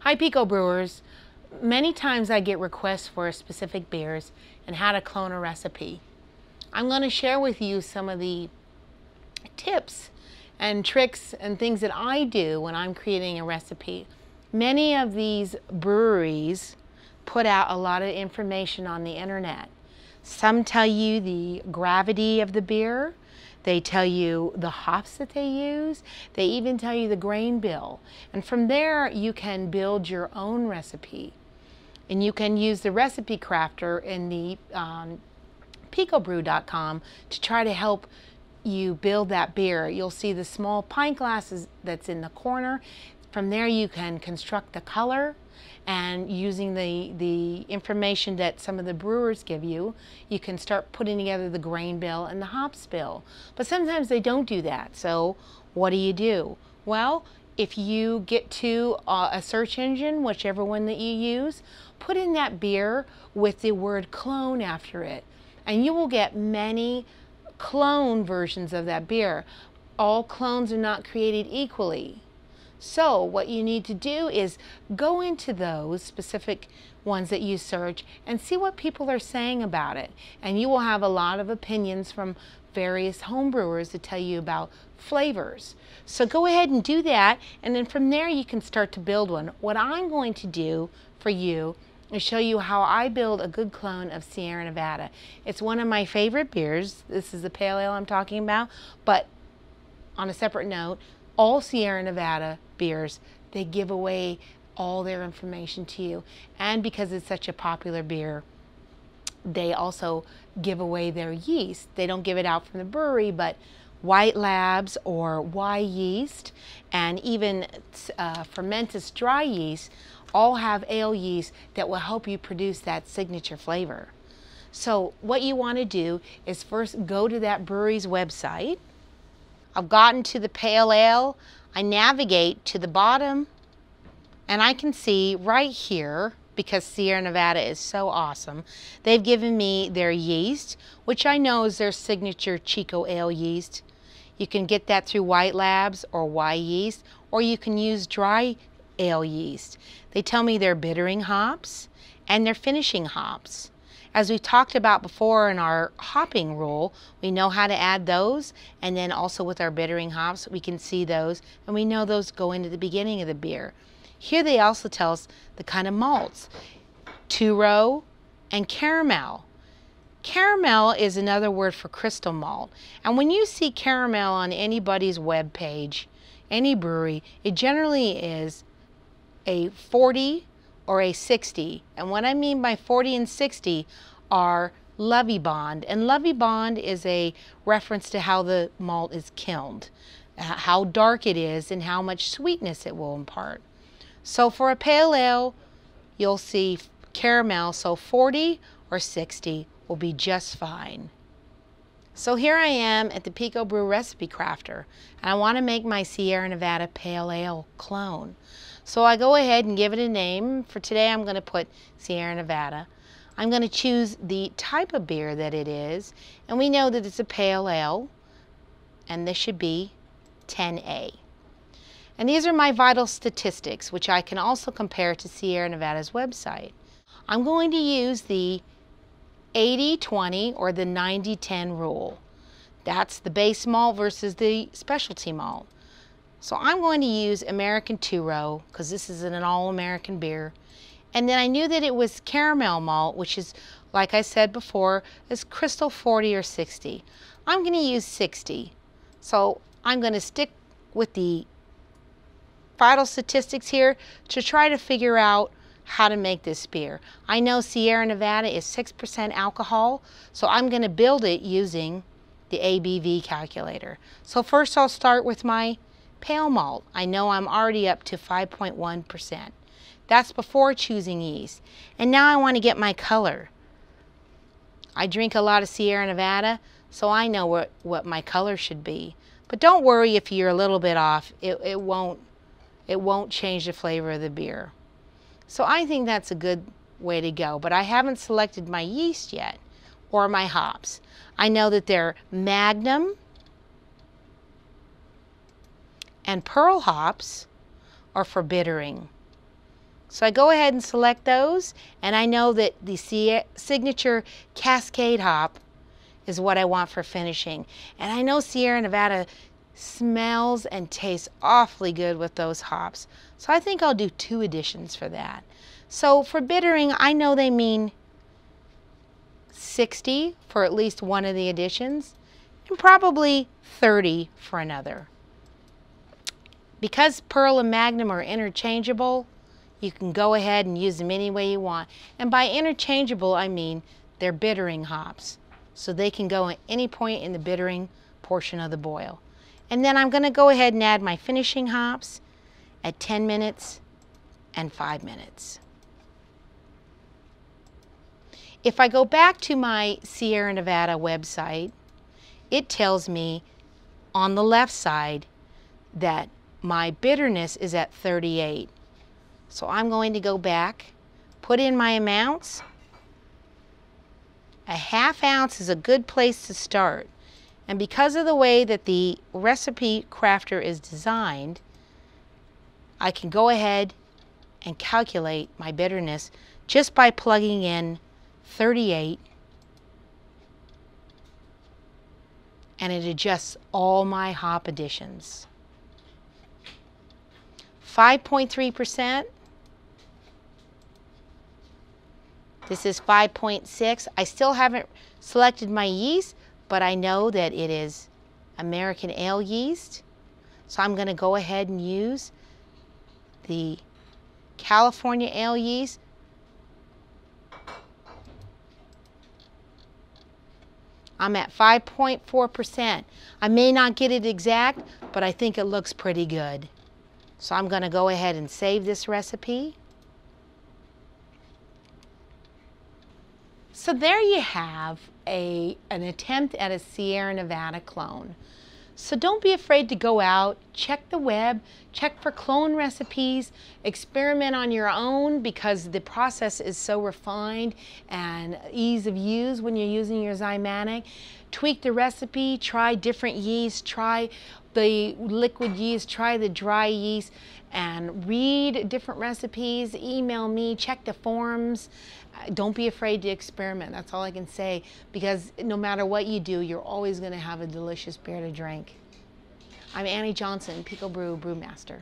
Hi Pico Brewers. Many times I get requests for specific beers and how to clone a recipe. I'm going to share with you some of the tips and tricks and things that I do when I'm creating a recipe. Many of these breweries put out a lot of information on the internet. Some tell you the gravity of the beer. They tell you the hops that they use. They even tell you the grain bill. And from there, you can build your own recipe. And you can use the recipe crafter in the picobrew.com to try to help you build that beer. You'll see the small pint glasses that's in the corner. From there, you can construct the color, and using the information that some of the brewers give you, you can start putting together the grain bill and the hops bill. But sometimes they don't do that. So what do? Well, if you get to a search engine, whichever one that you use, put in that beer with the word clone after it, and you will get many clone versions of that beer. All clones are not created equally. So what you need to do is go into those specific ones that you search and see what people are saying about it. And you will have a lot of opinions from various home brewers to tell you about flavors. So go ahead and do that, and then from there you can start to build one. What I'm going to do for you is show you how I build a good clone of Sierra Nevada. It's one of my favorite beers. This is the pale ale I'm talking about, but on a separate note, all Sierra Nevada beers, they give away all their information to you. And because it's such a popular beer, they also give away their yeast. They don't give it out from the brewery, but White Labs or Y yeast and even Fermentus dry yeast all have ale yeast that will help you produce that signature flavor. So what you want to do is first go to that brewery's website. I've gotten to the pale ale. I navigate to the bottom, and I can see right here, because Sierra Nevada is so awesome, they've given me their yeast, which I know is their signature Chico ale yeast. You can get that through White Labs or Y yeast, or you can use dry ale yeast. They tell me their bittering hops and their finishing hops. As we talked about before in our hopping rule, we know how to add those, and then also with our bittering hops, we can see those, and we know those go into the beginning of the beer. Here they also tell us the kind of malts, two-row and caramel. Caramel is another word for crystal malt, and when you see caramel on anybody's web page, any brewery, it generally is a 40 or a 60. And what I mean by 40 and 60 are Lovibond. And Lovibond is a reference to how the malt is kilned, how dark it is, and how much sweetness it will impart. So for a pale ale, you'll see caramel, so 40 or 60 will be just fine. So here I am at the Pico Brew Recipe Crafter, and I want to make my Sierra Nevada Pale Ale clone. So I go ahead and give it a name. For today I'm going to put Sierra Nevada. I'm going to choose the type of beer that it is, and we know that it's a pale ale, and this should be 10A. And these are my vital statistics, which I can also compare to Sierra Nevada's website. I'm going to use the 80-20 or the 90-10 rule. That's the base malt versus the specialty malt. So I'm going to use American two-row because this is an all-American beer. And then I knew that it was caramel malt, which is, like I said before, is crystal 40 or 60. I'm going to use 60. So I'm going to stick with the vital statistics here to try to figure out how to make this beer. I know Sierra Nevada is 6% alcohol, so I'm going to build it using the ABV calculator. So first I'll start with my pale malt. I know I'm already up to 5.1%. That's before choosing yeast. And now I want to get my color. I drink a lot of Sierra Nevada, so I know what my color should be. But don't worry if you're a little bit off. It won't change the flavor of the beer. So I think that's a good way to go, but I haven't selected my yeast yet or my hops. I know that they're Magnum and Pearl hops are for bittering. So I go ahead and select those, and I know that the signature Cascade hop is what I want for finishing. And I know Sierra Nevada smells and tastes awfully good with those hops. So I think I'll do 2 additions for that. So for bittering, I know they mean 60 for at least one of the additions, and probably 30 for another. Because Pearl and Magnum are interchangeable, you can go ahead and use them any way you want. And by interchangeable, I mean they're bittering hops. So they can go at any point in the bittering portion of the boil. And then I'm going to go ahead and add my finishing hops at 10 minutes and 5 minutes. If I go back to my Sierra Nevada website, it tells me on the left side that my bitterness is at 38. So I'm going to go back, put in my amounts. A ½ ounce is a good place to start. And because of the way that the recipe crafter is designed, I can go ahead and calculate my bitterness just by plugging in 38, and it adjusts all my hop additions. 5.3%. This is 5.6. I still haven't selected my yeast, but I know that it is American ale yeast. So I'm going to go ahead and use the California ale yeast. I'm at 5.4%. I may not get it exact, but I think it looks pretty good. So I'm going to go ahead and save this recipe. So there you have an attempt at a Sierra Nevada clone. So don't be afraid to go out, check the web, check for clone recipes, experiment on your own because the process is so refined and ease of use when you're using your Zymanic. Tweak the recipe, try different yeasts, try the liquid yeast, try the dry yeast, and read different recipes, email me, check the forums. Don't be afraid to experiment. That's all I can say, because no matter what you do, you're always going to have a delicious beer to drink. I'm Annie Johnson, Pico Brew Brewmaster.